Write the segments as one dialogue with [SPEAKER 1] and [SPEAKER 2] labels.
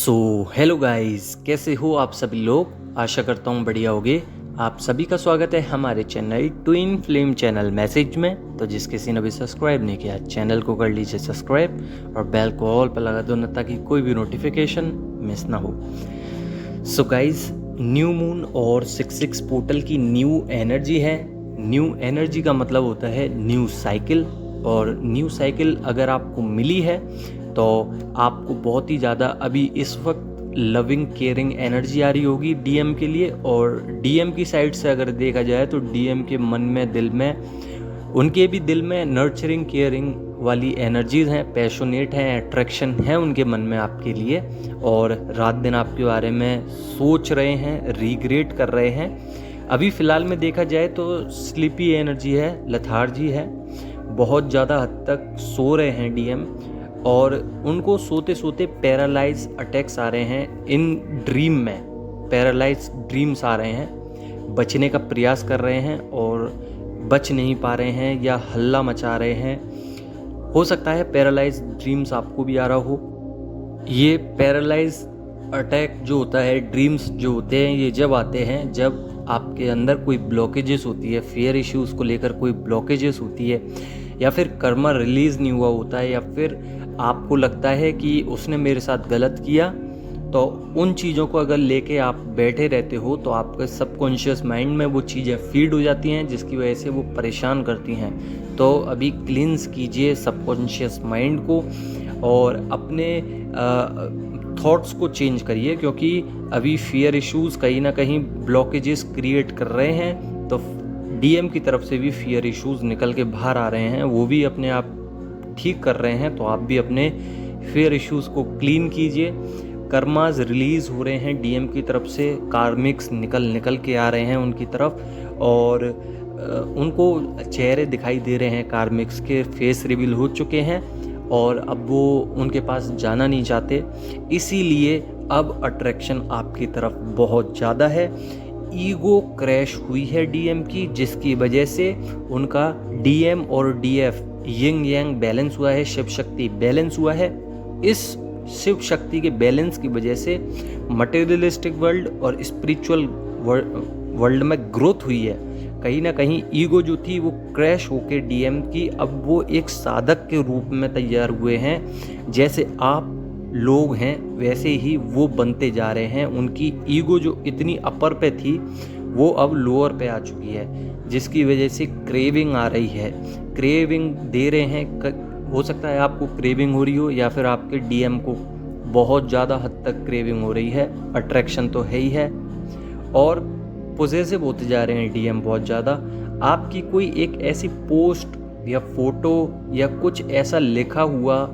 [SPEAKER 1] So hello guys, कैसे हो आप सभी लोग। आशा करता हूँ बढ़िया होगे। आप सभी का स्वागत है हमारे channel twin flame channel message में। तो जिस किसी ने भी सब्सक्राइब नहीं किया चैनल को कर लीजिए सब्सक्राइब और बेल को ऑल पर लगा दो ना, ताकि कोई भी नोटिफिकेशन मिस ना हो। सो गाइस, न्यू मून और 66 पोर्टल की न्यू एनर्जी है। न्यू एनर्जी का मतलब होता है न्यू साइकिल, और न्यू साइकिल अगर आपको मिली है तो आपको बहुत ही ज़्यादा अभी इस वक्त लविंग केयरिंग एनर्जी आ रही होगी डीएम के लिए। और डीएम की साइड से अगर देखा जाए तो डीएम के मन में, दिल में, उनके भी दिल में नर्चरिंग केयरिंग वाली एनर्जीज हैं, पैशनेट हैं, अट्रैक्शन है उनके मन में आपके लिए, और रात दिन आपके बारे में सोच रहे हैं, रिग्रेट कर रहे हैं। अभी फ़िलहाल में देखा जाए तो स्लीपी एनर्जी है, लेथार्जी है, बहुत ज़्यादा हद तक सो रहे हैं डीएम, और उनको सोते सोते पैरालाइज अटैक्स आ रहे हैं। इन ड्रीम में पैरालाइज ड्रीम्स आ रहे हैं, बचने का प्रयास कर रहे हैं और बच नहीं पा रहे हैं या हल्ला मचा रहे हैं। हो सकता है पैरालाइज ड्रीम्स आपको भी आ रहा हो। ये पैरालाइज अटैक जो होता है, ड्रीम्स जो होते हैं, ये जब आते हैं जब आपके अंदर कोई ब्लॉकेजेस होती है, फेयर इश्यूज़ को लेकर कोई ब्लॉकेजेस होती है, या फिर कर्मा रिलीज़ नहीं हुआ होता है, या फिर आपको लगता है कि उसने मेरे साथ गलत किया। तो उन चीज़ों को अगर लेके आप बैठे रहते हो तो आपके सबकॉन्शियस माइंड में वो चीज़ें फीड हो जाती हैं, जिसकी वजह से वो परेशान करती हैं। तो अभी क्लींस कीजिए सबकॉन्शियस माइंड को और अपने थॉट्स को चेंज करिए, क्योंकि अभी फियर इश्यूज़ कहीं ना कहीं ब्लॉकेजेस क्रिएट कर रहे हैं। तो डीएम की तरफ से भी फियर इश्यूज़ निकल के बाहर आ रहे हैं, वो भी अपने आप ठीक कर रहे हैं। तो आप भी अपने फियर इश्यूज़ को क्लीन कीजिए। कर्माज रिलीज़ हो रहे हैं डीएम की तरफ से, कार्मिक्स निकल के आ रहे हैं उनकी तरफ, और उनको चेहरे दिखाई दे रहे हैं, कार्मिक्स के फेस रिवील हो चुके हैं और अब वो उनके पास जाना नहीं चाहते। इसीलिए अब अट्रैक्शन आपकी तरफ बहुत ज़्यादा है। ईगो क्रैश हुई है डीएम की, जिसकी वजह से उनका डीएम और डीएफ यिंग यांग बैलेंस हुआ है, शिव शक्ति बैलेंस हुआ है। इस शिव शक्ति के बैलेंस की वजह से मटेरियलिस्टिक वर्ल्ड और स्पिरिचुअल वर्ल्ड में ग्रोथ हुई है। कहीं ना कहीं ईगो जो थी वो क्रैश होकर डीएम की अब वो एक साधक के रूप में तैयार हुए हैं। जैसे आप लोग हैं वैसे ही वो बनते जा रहे हैं। उनकी ईगो जो इतनी अपर पे थी वो अब लोअर पे आ चुकी है, जिसकी वजह से क्रेविंग आ रही है, क्रेविंग दे रहे हैं। हो सकता है आपको क्रेविंग हो रही हो, या फिर आपके डीएम को बहुत ज़्यादा हद तक क्रेविंग हो रही है। अट्रैक्शन तो है ही है, और पॉजेसिव होते जा रहे हैं डीएम बहुत ज़्यादा। आपकी कोई एक ऐसी पोस्ट या फोटो या कुछ ऐसा लिखा हुआ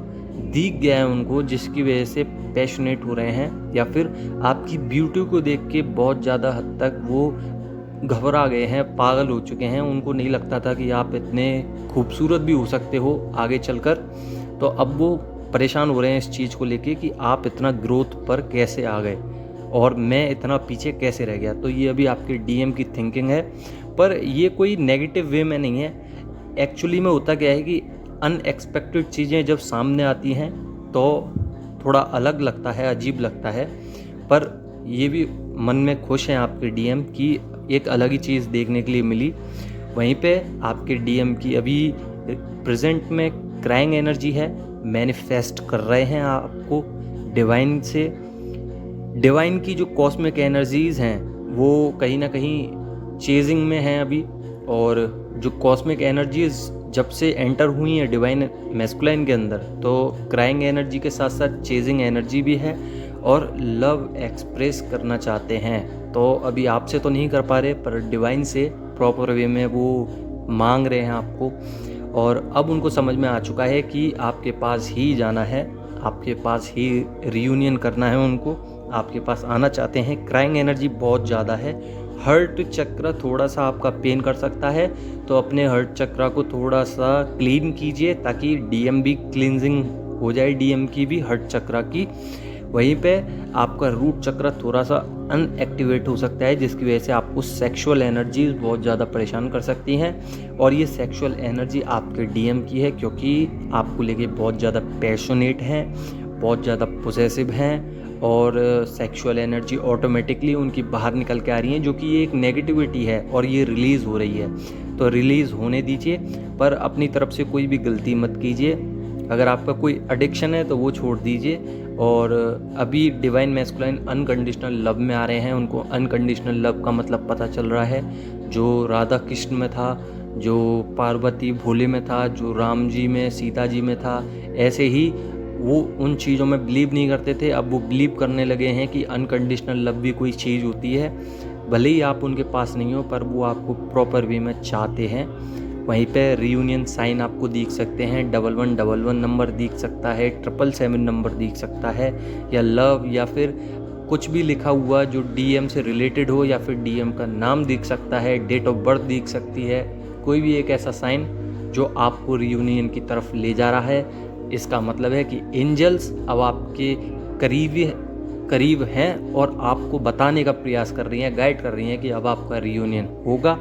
[SPEAKER 1] दिख गया है उनको, जिसकी वजह से पैशनेट हो रहे हैं, या फिर आपकी ब्यूटी को देख के बहुत ज़्यादा हद तक वो घबरा गए हैं, पागल हो चुके हैं। उनको नहीं लगता था कि आप इतने खूबसूरत भी हो सकते हो आगे चलकर। तो अब वो परेशान हो रहे हैं इस चीज़ को लेके कि आप इतना ग्रोथ पर कैसे आ गए और मैं इतना पीछे कैसे रह गया। तो ये अभी आपके डीएम की थिंकिंग है, पर ये कोई नेगेटिव वे में नहीं है। एक्चुअली में होता क्या है कि अनएक्सपेक्टेड चीज़ें जब सामने आती हैं तो थोड़ा अलग लगता है, अजीब लगता है, पर ये भी मन में खुश हैं आपके डीएम की एक अलग ही चीज़ देखने के लिए मिली। वहीं पे आपके डीएम की अभी प्रेजेंट में क्राइंग एनर्जी है, मैनिफेस्ट कर रहे हैं आपको डिवाइन से। डिवाइन की जो कॉस्मिक एनर्जीज़ हैं वो कहीं ना कहीं चेजिंग में हैं अभी, और जो कॉस्मिक एनर्जीज़ जब से एंटर हुई हैं डिवाइन मैस्कुलाइन के अंदर, तो क्राइंग एनर्जी के साथ साथ चेजिंग एनर्जी भी है और लव एक्सप्रेस करना चाहते हैं। तो अभी आपसे तो नहीं कर पा रहे, पर डिवाइन से प्रॉपर वे में वो मांग रहे हैं आपको, और अब उनको समझ में आ चुका है कि आपके पास ही जाना है, आपके पास ही रियूनियन करना है उनको, आपके पास आना चाहते हैं। क्राइंग एनर्जी बहुत ज़्यादा है। हर्ट चक्र थोड़ा सा आपका पेन कर सकता है, तो अपने हर्ट चक्र को थोड़ा सा क्लीन कीजिए, ताकि डीएम भी क्लींजिंग हो जाए, डीएम की भी, हर्ट चक्र की। वहीं पे आपका रूट चक्र थोड़ा सा अनएक्टिवेट हो सकता है, जिसकी वजह से आपको सेक्सुअल एनर्जीज बहुत ज़्यादा परेशान कर सकती हैं। और ये सेक्सुअल एनर्जी आपके डीएम की है, क्योंकि आपको लेके बहुत ज़्यादा पैशनेट हैं, बहुत ज़्यादा पोसेसिव हैं, और सेक्सुअल एनर्जी ऑटोमेटिकली उनकी बाहर निकल के आ रही है, जो कि ये एक नेगेटिविटी है और ये रिलीज़ हो रही है। तो रिलीज़ होने दीजिए, पर अपनी तरफ से कोई भी गलती मत कीजिए। अगर आपका कोई एडिक्शन है तो वो छोड़ दीजिए। और अभी डिवाइन मैस्कुलाइन अनकंडीशनल लव में आ रहे हैं, उनको अनकंडीशनल लव का मतलब पता चल रहा है। जो राधा कृष्ण में था, जो पार्वती भोले में था, जो राम जी में सीता जी में था, ऐसे ही वो उन चीज़ों में बिलीव नहीं करते थे, अब वो बिलीव करने लगे हैं कि अनकंडीशनल लव भी कोई चीज़ होती है। भले ही आप उनके पास नहीं हो, पर वो आपको प्रॉपर वे में चाहते हैं। वहीं पे रीयूनियन साइन आपको दिख सकते हैं, 1111 नंबर दिख सकता है, 777 नंबर दिख सकता है, या लव, या फिर कुछ भी लिखा हुआ जो डीएम से रिलेटेड हो, या फिर डीएम का नाम दिख सकता है, डेट ऑफ बर्थ दिख सकती है। कोई भी एक ऐसा साइन जो आपको रीयूनियन की तरफ ले जा रहा है। इसका मतलब है कि एंजल्स अब आपके करीब हैं और आपको बताने का प्रयास कर रही हैं, गाइड कर रही हैं कि अब आपका रीयूनियन होगा।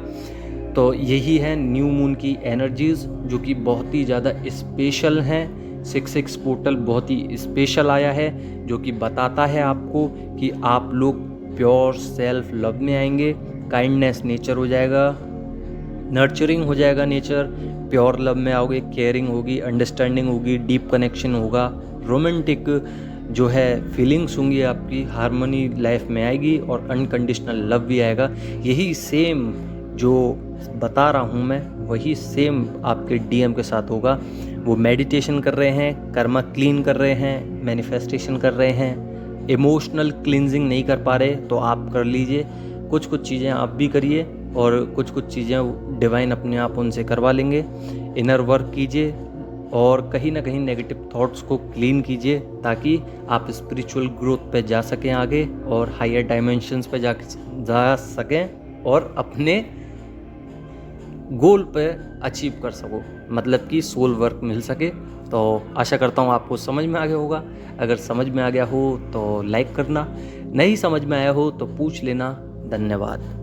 [SPEAKER 1] तो यही है न्यू मून की एनर्जीज़, जो कि बहुत ही ज़्यादा स्पेशल हैं। 66 पोर्टल बहुत ही स्पेशल आया है, जो कि बताता है आपको कि आप लोग प्योर सेल्फ लव में आएंगे, काइंडनेस नेचर हो जाएगा, नर्चरिंग हो जाएगा नेचर, प्योर लव में आओगे, केयरिंग होगी, अंडरस्टैंडिंग होगी, डीप कनेक्शन होगा, रोमांटिक जो है फीलिंग्स होंगी आपकी, हार्मनी लाइफ में आएगी और अनकंडीशनल लव भी आएगा। यही सेम जो बता रहा हूँ मैं, वही सेम आपके डीएम के साथ होगा। वो मेडिटेशन कर रहे हैं, कर्मा क्लीन कर रहे हैं, मैनिफेस्टेशन कर रहे हैं, इमोशनल क्लींजिंग नहीं कर पा रहे तो आप कर लीजिए। कुछ कुछ चीज़ें आप भी करिए और कुछ कुछ चीज़ें डिवाइन अपने आप उनसे करवा लेंगे। इनर वर्क कीजिए और कहीं ना कहीं नेगेटिव थॉट्स को क्लीन कीजिए, ताकि आप स्पिरिचुअल ग्रोथ पे जा सकें आगे, और हायर डायमेंशंस पे जा सकें और अपने गोल पे अचीव कर सको, मतलब कि सोल वर्क मिल सके। तो आशा करता हूँ आपको समझ में आ गया होगा। अगर समझ में आ गया हो तो लाइक करना, नहीं समझ में आया हो तो पूछ लेना। धन्यवाद।